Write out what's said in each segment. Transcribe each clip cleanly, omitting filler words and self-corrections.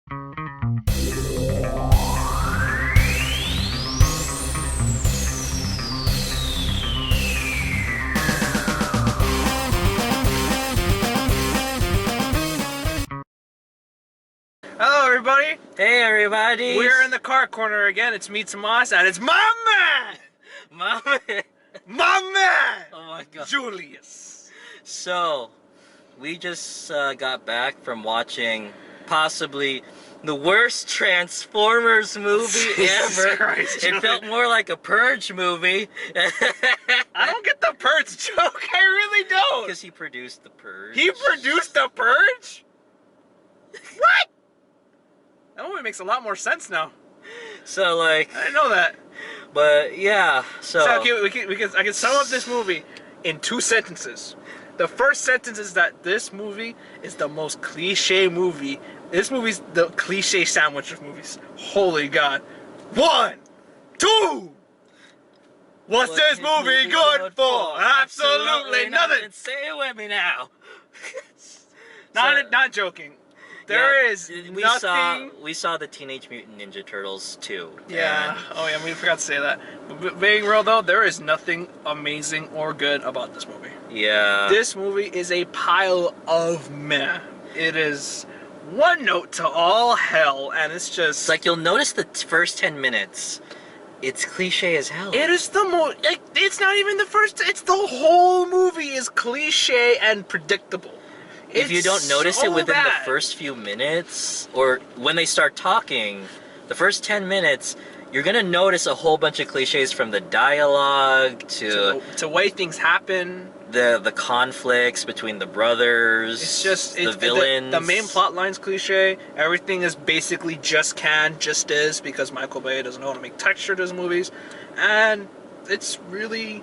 Hello, everybody. Hey, everybody. We're in the car corner again. It's Meets Moss, and it's my man! Mama. My man! Oh my god. Julius. So, we just got back from watching possibly the worst Transformers movie Jesus ever. Christ, It Julius. felt more like a Purge movie. I don't get the Purge joke. I really don't. Because he produced the Purge. He produced the Purge? What? That movie makes a lot more sense now. So, like... I didn't know that. But, yeah, so... I can sum up this movie in 2 sentences. The first sentence is that this movie is the most cliche movie. This movie's the cliche sandwich of movies. Holy God. 1, 2. What's this movie good for? Absolutely nothing. Say it with me now. Not joking. There is we nothing. We saw the Teenage Mutant Ninja Turtles 2. Yeah. Oh yeah, we forgot to say that. But being real though, there is nothing amazing or good about this movie. Yeah. This movie is a pile of meh. It is one note to all hell, and it's just... It's like you'll notice the first 10 minutes, it's cliche as hell. It is the most... Like, it's not even the first... It's the whole movie is cliche and predictable. If you don't notice so it within the bad. first few minutes, or when they start talking, the first 10 minutes, you're gonna notice a whole bunch of cliches from the dialogue to the way things happen. The conflicts between the brothers. It's just the villains. The main plot line's cliche. Everything is basically just is because Michael Bay doesn't know how to make texture to his movies, and it's really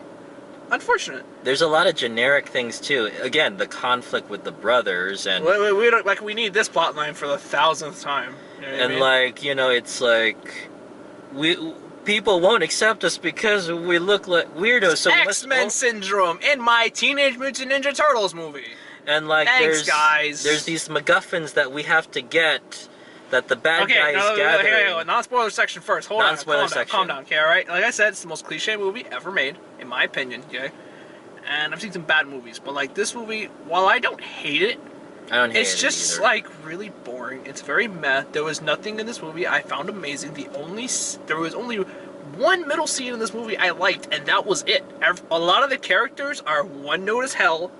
unfortunate. There's a lot of generic things too. Again, the conflict with the brothers and we don't like. We need this plot line for the 1000th time. You know what I mean? like it's like people won't accept us because we look like weirdos. So X-Men syndrome in my Teenage Mutant Ninja Turtles movie. And like Thanks, guys. There's these MacGuffins that we have to get. That the bad guys gather. Okay, non-spoiler section first. Hold on, calm down, okay, alright? Like I said, it's the most cliche movie ever made, in my opinion, okay? And I've seen some bad movies, but like this movie, while I don't hate it, it's just like really boring. It's very meh. There was nothing in this movie I found amazing. There was only one middle scene in this movie I liked, and that was it. A lot of the characters are one note as hell,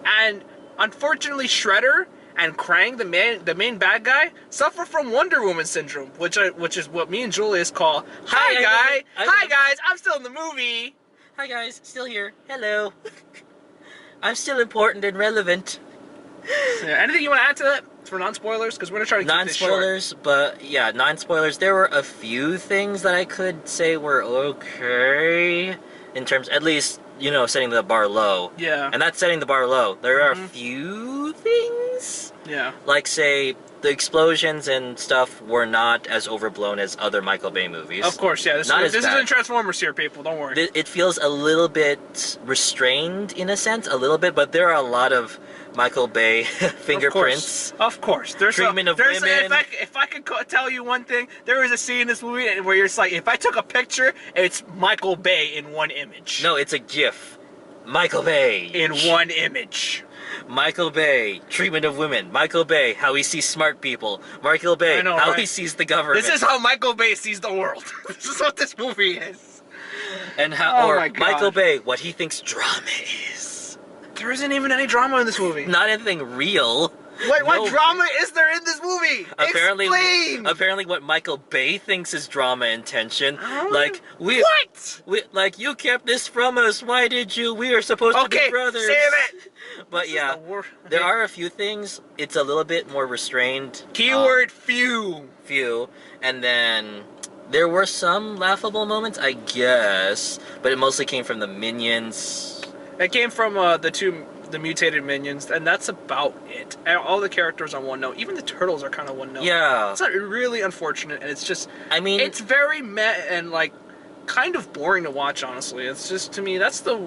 and unfortunately Shredder and Krang, the main bad guy, suffer from Wonder Woman syndrome, which is what me and Julius call, Hi guys, I'm still in the movie. Hi guys, still here. Hello. I'm still important and relevant. So, anything you want to add to that for non-spoilers? Because we're going to try to keep this short. Non-spoilers, but yeah, non-spoilers. There were a few things that I could say were okay, in terms, at least, setting the bar low. Yeah. And that's setting the bar low. There are a few things. Yeah. Like, say, the explosions and stuff were not as overblown as other Michael Bay movies. Of course, yeah. This isn't Transformers here, people. Don't worry. It feels a little bit restrained, in a sense. A little bit, but there are a lot of Michael Bay fingerprints. Of course. There's treatment of women. If I could tell you one thing, there is a scene in this movie where you're just like, if I took a picture, it's Michael Bay in one image. No, it's a GIF. Michael Bay. In one image. Michael Bay, treatment of women. Michael Bay, how he sees smart people. Michael Bay, how he sees the government. This is how Michael Bay sees the world. This is what this movie is. And Michael Bay, what he thinks drama is. There isn't even any drama in this movie. Not anything real. What drama is there in this movie? Explain! Apparently what Michael Bay thinks is drama and tension. What? Like, you kept this from us. Why did you? We are supposed to be brothers. Okay, save it! But yeah, there are a few things. It's a little bit more restrained. Keyword few. Few. And then there were some laughable moments, I guess. But it mostly came from the minions. It came from the mutated minions, and that's about it. All the characters on one note. Even the turtles are kind of one note. Yeah. It's not really unfortunate, and it's just... I mean... It's very meh and, like, kind of boring to watch, honestly. It's just, to me, that's the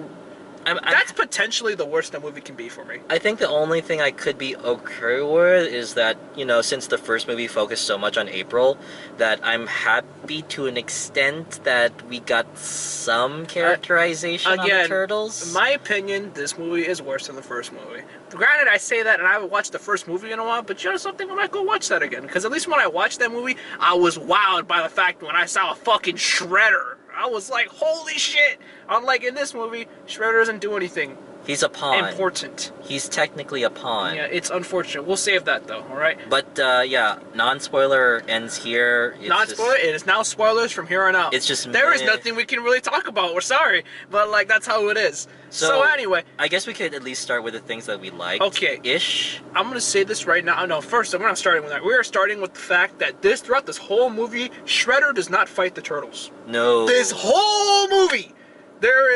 That's potentially the worst a movie can be for me. I think the only thing I could be okay with is that, you know, since the first movie focused so much on April, that I'm happy to an extent that we got some characterization on the turtles. In my opinion, this movie is worse than the first movie. Granted, I say that and I haven't watched the first movie in a while, but you know something? I might go watch that again. Because at least when I watched that movie, I was wowed by the fact when I saw a fucking Shredder. I was like, holy shit! Unlike in this movie, Shredder doesn't do anything. He's a pawn. Important. He's technically a pawn. Yeah, it's unfortunate. We'll save that though, alright? But, yeah, non-spoiler ends here. Non-spoiler? It is now spoilers from here on out. It's just there is nothing we can really talk about. We're sorry. But, like, that's how it is. So anyway. I guess we could at least start with the things that we liked. Okay. Ish. I'm going to say this right now. No, first, we're not starting with that. We are starting with the fact that throughout this whole movie, Shredder does not fight the turtles. No. This whole movie!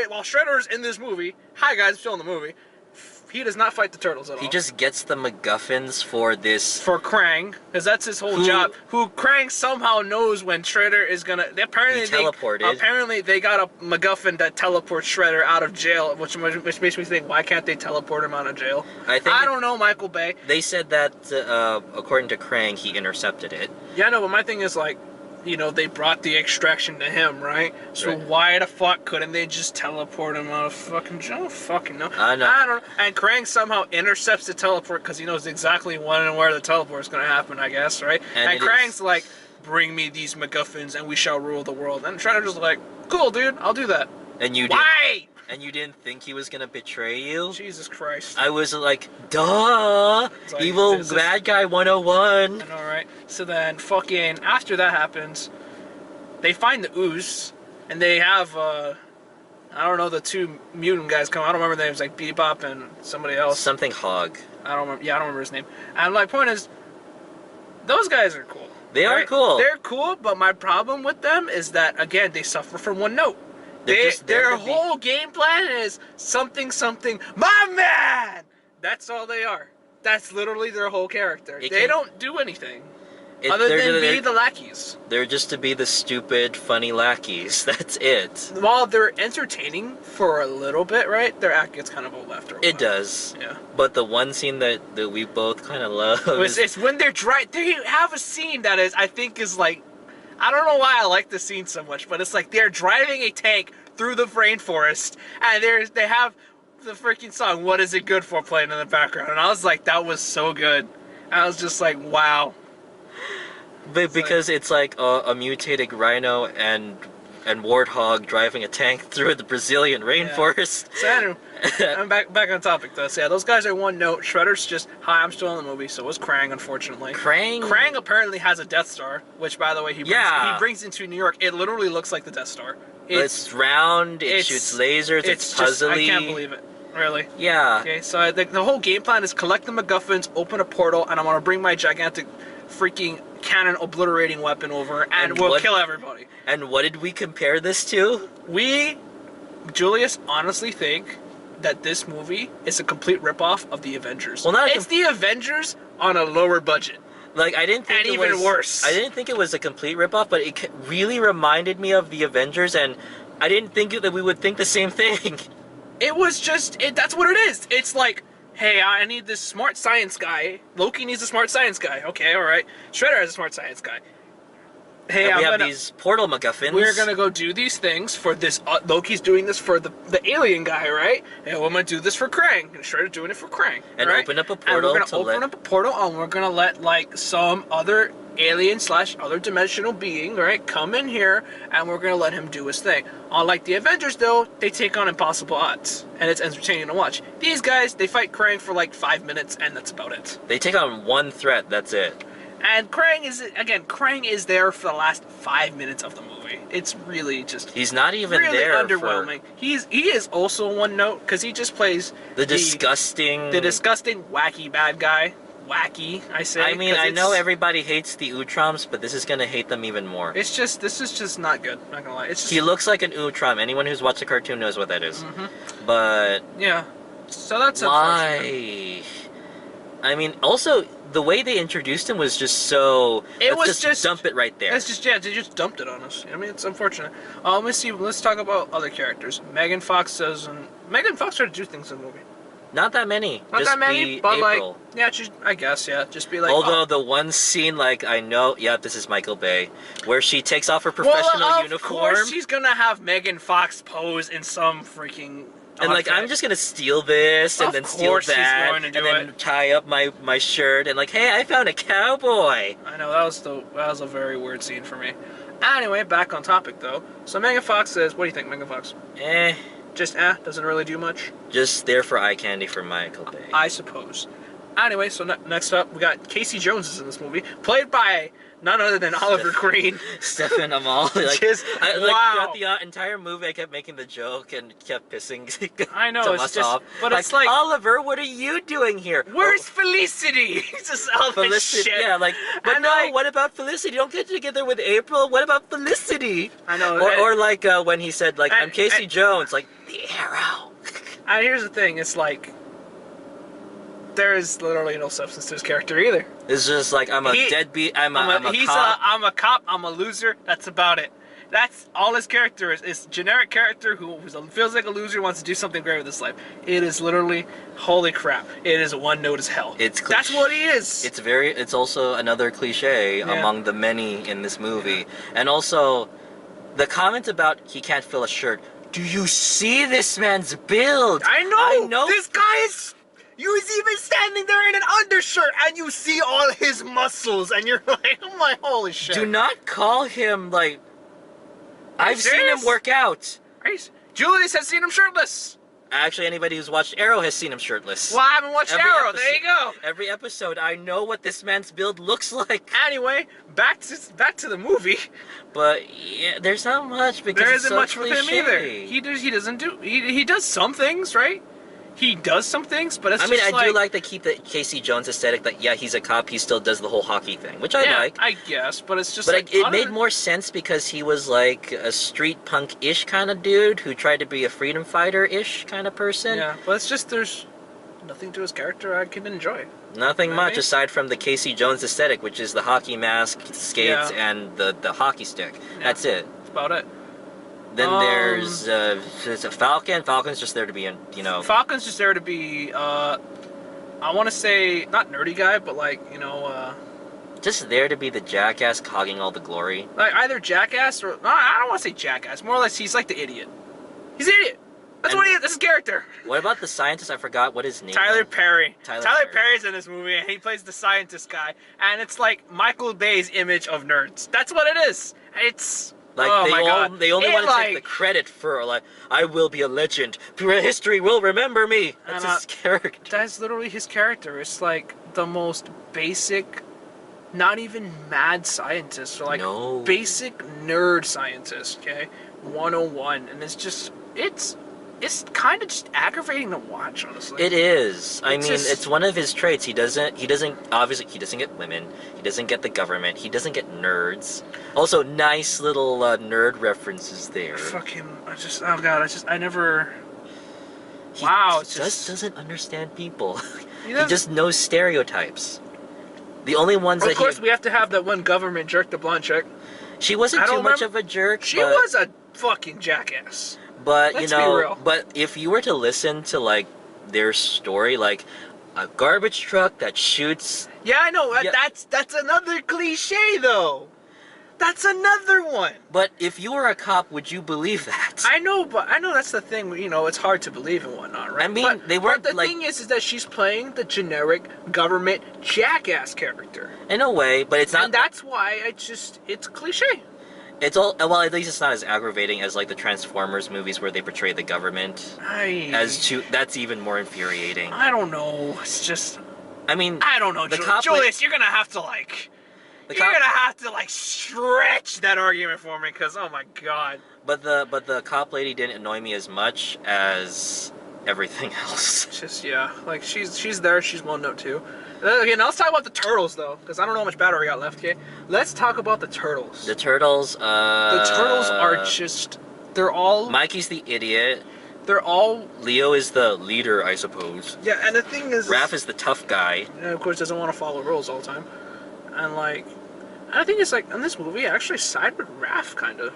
While Shredder's in this movie, hi guys, I'm still in the movie, he does not fight the turtles at all. He just gets the MacGuffins for this... For Krang, because that's his whole job. Krang somehow knows when Shredder is gonna... Apparently they got a MacGuffin that teleports Shredder out of jail, which makes me think, why can't they teleport him out of jail? I don't know, Michael Bay. They said that, according to Krang, he intercepted it. Yeah, no, but my thing is, like, you know, they brought the extraction to him, right? So why the fuck couldn't they just teleport him out of fucking jail? Fucking no. I don't know. And Krang somehow intercepts the teleport because he knows exactly when and where the teleport is going to happen, I guess, right? And Krang's like, bring me these MacGuffins and we shall rule the world. And Shredder's like, cool, dude, I'll do that. And you Why? And you didn't think he was gonna betray you? Jesus Christ. I was like, duh! Like, evil bad guy 101. I know, right? So then, fucking, after that happens, they find the ooze, and they have, I don't know, the two mutant guys come. I don't remember their names, like Bebop and somebody else. Something Hog. I don't remember. Yeah, I don't remember his name. And my point is, those guys are cool. They are cool. They're cool, but my problem with them is that, again, they suffer from one note. Their whole game plan is something, my man! That's all they are. That's literally their whole character. They don't do anything other than be the lackeys. They're just to be the stupid, funny lackeys. That's it. While they're entertaining for a little bit, right? Their act gets kind of old after a while. It does. Yeah. But the one scene that we both kind of love it's when they're They have a scene that I think is like... I don't know why I like this scene so much, but it's like they're driving a tank through the rainforest, and they have the freaking song "What Is It Good For" playing in the background, and I was like, that was so good. I was just like, wow. But because it's like a mutated rhino and warthog driving a tank through the Brazilian rainforest. Yeah. So anyway, I'm back on topic though. So yeah, those guys are one note. Shredder's just, hi, I'm still in the movie. So was Krang, unfortunately. Krang apparently has a Death Star, which by the way he brings into New York. It literally looks like the Death Star. It's round. It shoots lasers. It's puzzly. I can't believe it. Really. Yeah. Okay, so the whole game plan is collect the MacGuffins, open a portal, and I'm gonna bring my gigantic, freaking cannon obliterating weapon over, and we'll kill everybody. And what did we compare this to? Julius, honestly think that this movie is a complete ripoff of the Avengers. Well, it's the Avengers on a lower budget. Like, I didn't think even worse. I didn't think it was a complete ripoff, but it really reminded me of the Avengers, and I didn't think that we would think the same thing. It was just, that's what it is. It's like, hey, I need this smart science guy. Loki needs a smart science guy. Okay, alright. Shredder has a smart science guy. Hey, we have these portal MacGuffins. We're gonna go do these things for this. Loki's doing this for the alien guy, right? And I'm gonna do this for Krang. And Shredder's doing it for Krang. And open up a portal. And we're gonna open up a portal, and we're gonna let like some other alien / other dimensional being, right, come in here, and we're gonna let him do his thing. Unlike the Avengers, though, they take on impossible odds, and it's entertaining to watch. These guys, they fight Krang for like 5 minutes, and that's about it. They take on one threat. That's it. And Krang is there for the last 5 minutes of the movie. It's really just... He's not even really there underwhelming. He is also one note, because he just plays... The disgusting, wacky bad guy. Wacky, I say. I mean, I know everybody hates the Utroms, but this is going to hate them even more. This is just not good, not gonna lie. He looks like an Utrom. Anyone who's watched the cartoon knows what that is. But... Yeah. So that's why? I mean, also the way they introduced him was just so. Let's just dump it right there. It's just they just dumped it on us. I mean, it's unfortunate. Let me see. Let's talk about other characters. Megan Fox doesn't. Megan Fox tried to do things in the movie. Not that many. Not just that many, but April. like, yeah, I guess, yeah. Just be like. Although the one scene, like, I know, yeah, this is Michael Bay, where she takes off her professional uniform. Of course, she's gonna have Megan Fox pose in some freaking. And like, I'm just gonna steal this, and then steal that, and then tie up my shirt, and like, hey, I found a cowboy. I know that was a very weird scene for me. Anyway, back on topic though. So Megan Fox says, "What do you think, Megan Fox?" Just doesn't really do much. Just there for eye candy for Michael Bay, I suppose. Anyway, so next up we got Casey Jones is in this movie, played by none other than Oliver Green. Stephen Amell. Like, wow. Throughout the entire movie, I kept making the joke and kept pissing. I know, it's just, off. But like, it's like, Oliver, what are you doing here? Where's Felicity? Just all this shit. Yeah, like, but what about Felicity? Don't get together with April. What about Felicity? I know. Or like when he said, like, I'm Casey Jones, like, the Arrow. And here's the thing, it's like, there is literally no substance to his character either. It's just like, I'm a deadbeat, I'm a cop. I'm a cop, I'm a loser, that's about it. That's all his character is. It's a generic character who feels like a loser, wants to do something great with his life. It is literally, holy crap, it is one note as hell. That's what he is. It's also another cliche among the many in this movie. And also, the comment about he can't fill a shirt. Do you see this man's build? I know. This guy is... He's even standing there in an undershirt, and you see all his muscles, and you're like, oh my, holy shit. Do not call him, like... I've seen him work out. Julius has seen him shirtless. Actually, anybody who's watched Arrow has seen him shirtless. Well, I haven't watched Arrow. There you go. Every episode, I know what this man's build looks like. Anyway, back to the movie. But yeah, there's not much because there isn't much with him either. He does some things, right? He does some things, but it's just I do like to keep the Casey Jones aesthetic. That he's a cop. He still does the whole hockey thing, which I like. I guess, but it's just. But it made more sense because he was like a street punk-ish kind of dude who tried to be a freedom fighter-ish kind of person. Yeah, but it's just there's nothing to his character I can enjoy. Nothing much aside from the Casey Jones aesthetic, which is the hockey mask, skates, and the hockey stick. Yeah. That's it. That's about it. Then there's a Falcon. Falcon's just there to be Falcon's just there to be, I want to say, not nerdy guy, but like, just there to be the jackass hogging all the glory. Like, either jackass or... No, I don't want to say jackass. More or less, he's like the idiot. He's an idiot. That's what he is. That's his character. What about the scientist? I forgot what his name Tyler Perry. Tyler Perry's in this movie, and he plays the scientist guy. And it's like Michael Bay's image of nerds. That's what it is. It's... Like, they only want to take the credit for, like, I will be a legend. History will remember me. That's his character. That's literally his character. It's like the most basic, not even mad scientist, or like basic nerd scientist, okay? 101. And it's just, it's kind of just aggravating to watch, honestly. It is. I mean, it's one of his traits. He doesn't get women. He doesn't get the government. He doesn't get nerds. Also, nice little nerd references there. Fuck him. I never... He just doesn't understand people. He just knows stereotypes. The only ones Of course, we have to have that one government jerk, the blonde chick. She wasn't too much of a jerk. She was a fucking jackass. But, but if you were to listen to, like, their story, like, a garbage truck that shoots... Yeah, I know. Yeah. That's another cliche, though. That's another one. But if you were a cop, would you believe that? I know that's the thing. It's hard to believe and whatnot, right? I mean, they weren't, but the thing is that she's playing the generic government jackass character. In a way, but it's not... And that's why it's cliche. It's all, well, at least it's not as aggravating as like the Transformers movies where they portray the government that's even more infuriating. I don't know. It's just, I mean, I don't know, Julius. You're gonna have to stretch that argument for me, because oh my god. But the cop lady didn't annoy me as much as everything else. Just like she's there. She's one note too. Okay, now let's talk about the turtles, though, because I don't know how much battery we got left, okay? Let's talk about the turtles. The turtles, The turtles are just... They're all... Mikey's the idiot. They're all... Leo is the leader, I suppose. Yeah, and the thing is... Raph is the tough guy. And of course doesn't want to follow rules all the time. And like... And I think it's like, in this movie, I actually side with Raph, kind of.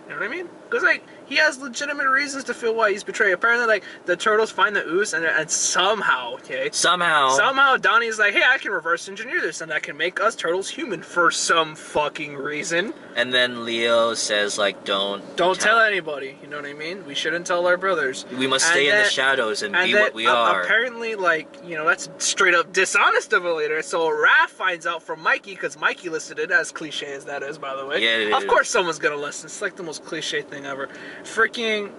You know what I mean? Because, like, he has legitimate reasons to feel why he's betrayed. Apparently, like, the turtles find the ooze, and somehow, okay? Somehow, Donnie's like, hey, I can reverse engineer this, and that can make us turtles human for some fucking reason. And then Leo says, like, don't tell anybody. You know what I mean? We shouldn't tell our brothers. We must stay in the shadows and be what we are. Apparently, like, you know, that's straight up dishonest of a leader. So Raph finds out from Mikey, because Mikey listed it, as cliche as that is, by the way. Yeah, of course someone's gonna listen. It's like the most cliche thing ever. Freaking...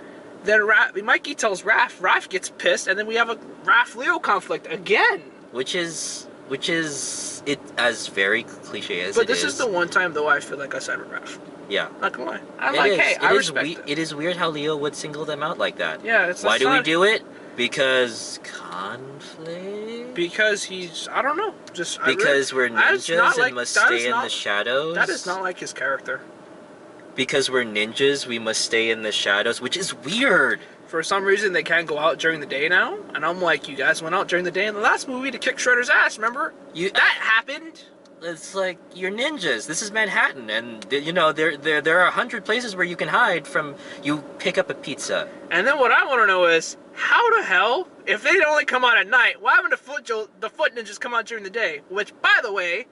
Then Mikey tells Raph gets pissed, and then we have a Raph-Leo conflict again. Which is it as very cliche as it is. But this is the one time, though, I feel like I side with Raph. Yeah. Not gonna lie. I respect it. It is weird how Leo would single them out like that. Yeah, it's why do we do it? Because conflict? Because he's... I don't know. Just because we're ninjas and must stay in the shadows? That is not like his character. Because we're ninjas, we must stay in the shadows, which is weird. For some reason, they can't go out during the day now. And I'm like, you guys went out during the day in the last movie to kick Shredder's ass, remember? That happened. It's like, you're ninjas. This is Manhattan. And, you know, there are 100 places where you can hide from... You pick up a pizza. And then what I want to know is, how the hell, if they only come out at night, why haven't the foot ninjas come out during the day? Which, by the way...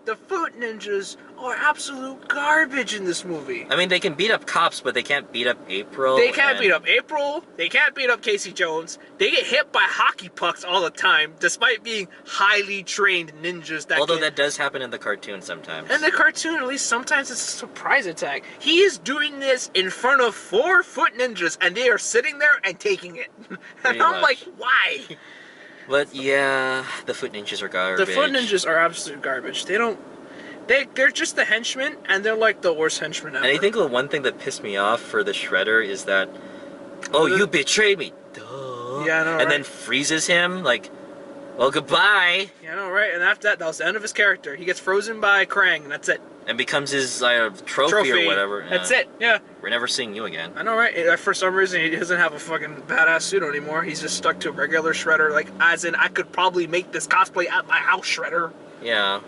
The foot ninjas are absolute garbage in this movie. I mean, they can beat up cops, but they can't beat up April. They can't beat up April. They can't beat up Casey Jones. They get hit by hockey pucks all the time, despite being highly trained ninjas. Although that does happen in the cartoon sometimes. In the cartoon, at least sometimes it's a surprise attack. He is doing this in front of 4 foot ninjas, and they are sitting there and taking it. And I'm like, why? But yeah, the foot ninjas are garbage. The foot ninjas are absolute garbage. They're just the henchmen, and they're like the worst henchmen ever. And I think the one thing that pissed me off for the Shredder is that, you betrayed me. Duh. Yeah, I know, and then freezes him, like, well, goodbye. Yeah, I know, right? And after that was the end of his character. He gets frozen by Krang, and that's it. And becomes his trophy or whatever. That's it, yeah. We're never seeing you again. I know, right? For some reason, he doesn't have a fucking badass suit anymore. He's just stuck to a regular Shredder, like, as in, I could probably make this cosplay at my house, Shredder. Yeah.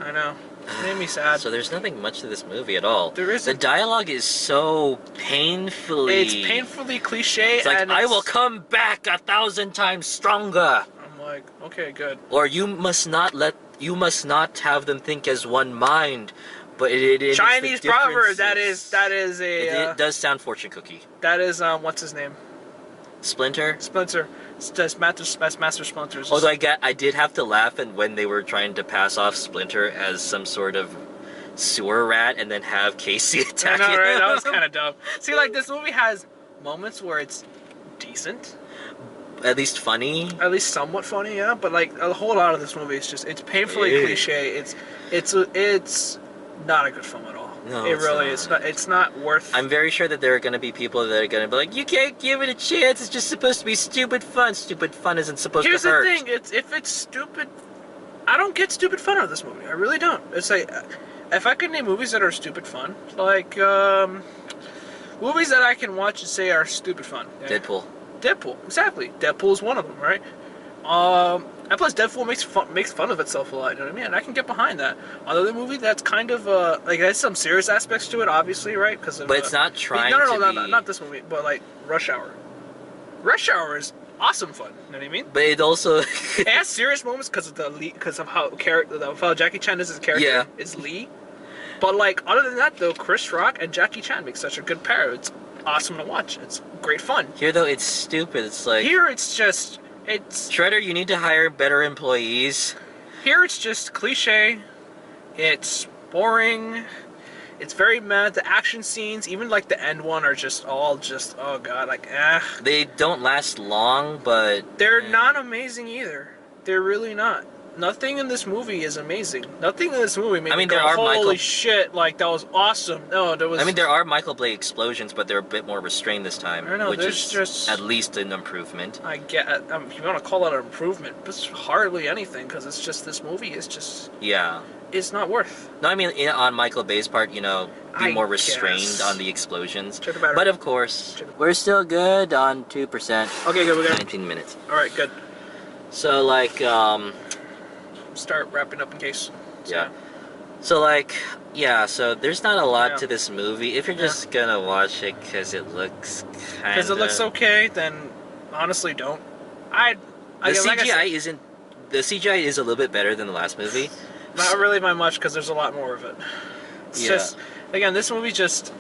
I know. It made me sad. So there's nothing much to this movie at all. There isn't. The dialogue is so painfully... It's painfully cliche, it's like, I will come back 1,000 times stronger. I'm like, okay, good. Or you must not have them think as one mind. But it Chinese proverb. That is a. It does sound fortune cookie. That is what's his name? Splinter. It's just Master Splinter's. Although I did have to laugh when they were trying to pass off Splinter as some sort of sewer rat and then have Casey attack him. I know, right? That was kind of dumb. See, like, this movie has moments where it's decent. At least funny. At least somewhat funny, yeah. But like a whole lot of this movie is it's painfully cliche. It's not a good film at all. No, it really is not. It's not worth. I'm very sure that there are going to be people that are going to be like, you can't give it a chance. It's just supposed to be stupid fun. Stupid fun isn't supposed to hurt. Here's the thing. If it's stupid, I don't get stupid fun out of this movie. I really don't. It's like, if I could name movies that are stupid fun, like movies that I can watch and say are stupid fun. Yeah. Deadpool, exactly. Deadpool is one of them, right? And plus, Deadpool makes fun of itself a lot. You know what I mean? And I can get behind that. Another movie that's kind of like there's some serious aspects to it, obviously, right? But it's not trying. Not this movie, but like Rush Hour. Rush Hour is awesome fun. You know what I mean? But it also it has serious moments because of how Jackie Chan is his character. Yeah. Is Lee. But like other than that, though, Chris Rock and Jackie Chan make such a good pair. It's awesome to watch. It's great fun. Here though, it's stupid. It's like it's Shredder, you need to hire better employees. Here it's just cliche. It's boring. It's very mad. The action scenes, even like the end one, are just oh god, like They don't last long, but they're not amazing either. They're really not. Nothing in this movie is amazing. Nothing in this movie made me go, holy shit, like, that was awesome. No, there was... I mean, there are Michael Bay explosions, but they're a bit more restrained this time. I don't know, which is just... at least an improvement. I get... if you want to call that an improvement, but it's hardly anything, because it's just, this movie is just... Yeah. It's not worth. No, I mean, on Michael Bay's part, you know... be more restrained on the explosions. But of course, we're still good on 2%. Okay, good. We got 19 minutes. All right, good. So like, start wrapping up in case. Yeah. So like, yeah. So there's not a lot to this movie. If you're just gonna watch it because it looks kind of. Because it looks okay, then honestly don't. The CGI isn't. The CGI is a little bit better than the last movie. Not really by much, because there's a lot more of it. It's just, again, this movie just,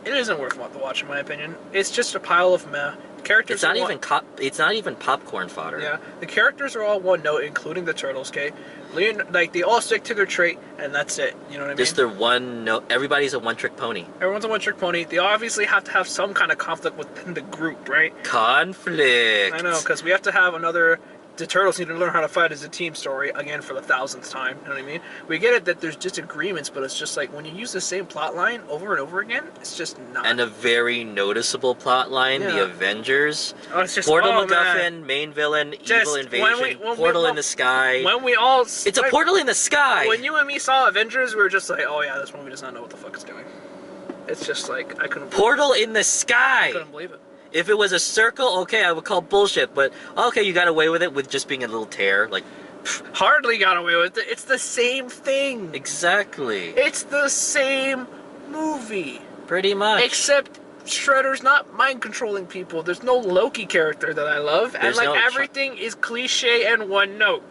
it isn't worth the watch in my opinion. It's just a pile of meh. Characters. It's not even popcorn fodder. Yeah, the characters are all one note, including the turtles. Okay, like they all stick to their trait, and that's it. You know what I mean? Just their one note. Everybody's a one-trick pony. Everyone's a one-trick pony. They obviously have to have some kind of conflict within the group, right? Conflict. I know, because we have to have another. The turtles need to learn how to fight as a team story again for the 1000th time. You know what I mean? We get it that there's disagreements, but it's just like when you use the same plot line over and over again, it's just not. And a very noticeable plot line: the Avengers, Portal MacGuffin, main villain, evil invasion, portal in the sky. When we all, it's a portal in the sky. When you and me saw Avengers, we were just like, oh yeah, this movie does not know what the fuck it's doing. It's just like I couldn't. Portal in the sky. I couldn't believe it. If it was a circle, okay, I would call bullshit, but okay, you got away with it with just being a little tear, like... Hardly got away with it. It's the same thing. Exactly. It's the same movie. Pretty much. Except Shredder's not mind-controlling people. There's no Loki character that I love, and like everything is cliche and one note.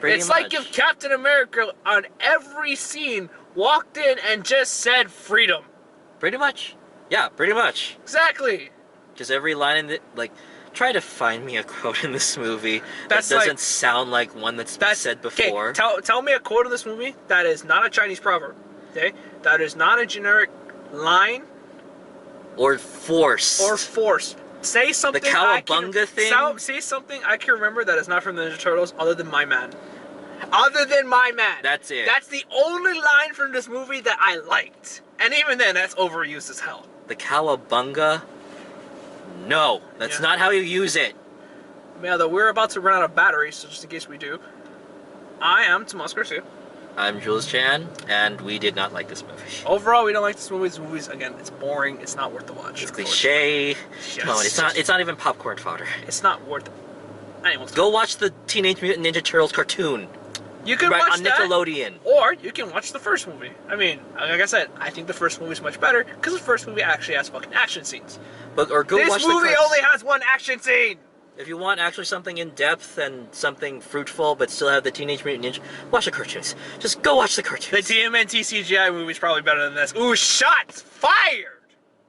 It's like if Captain America on every scene walked in and just said freedom. Pretty much. Yeah, pretty much. Exactly. Just every line in the, like, try to find me a quote in this movie that doesn't sound like one that's been said before. Okay, tell me a quote in this movie that is not a Chinese proverb, okay? That is not a generic line. Or force. Say something. The cowabunga thing? Say something I can remember that is not from the Ninja Turtles other than My Man. Other than My Man. That's it. That's the only line from this movie that I liked. And even then, that's overused as hell. The cowabunga? No, that's not how you use it. Yeah, though we're about to run out of batteries, so just in case we do. I am Tomas Garcia. I'm Julz Chan, and we did not like this movie. Overall, we don't like this movie. This movie's, again, it's boring. It's not worth the watch. It's cliche. Come on, it's not even popcorn fodder. It's not worth it. Anyways, go watch the Teenage Mutant Ninja Turtles cartoon. You can watch on Nickelodeon. Or you can watch the first movie. I mean, like I said, I think the first movie's much better because the first movie actually has fucking action scenes. But or go watch this movie only has one action scene. If you want actually something in depth and something fruitful, but still have the Teenage Mutant Ninja, watch the cartoons. Just go watch the cartoons. The TMNT CGI movie's probably better than this. Ooh, shots fired!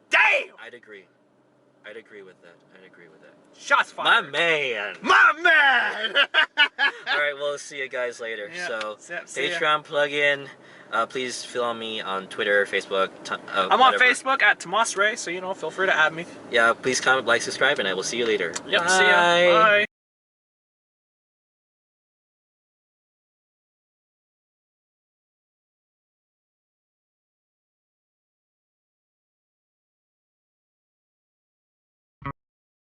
Damn! I'd agree with that. Shots fired. My man! Alright, we'll see you guys later. Yeah. So, Patreon plug-in. Please follow me on Twitter, Facebook. I'm on Facebook at Tomas Ray, so feel free to add me. Yeah, please comment, like, subscribe, and I will see you later. Yep, see ya. Bye.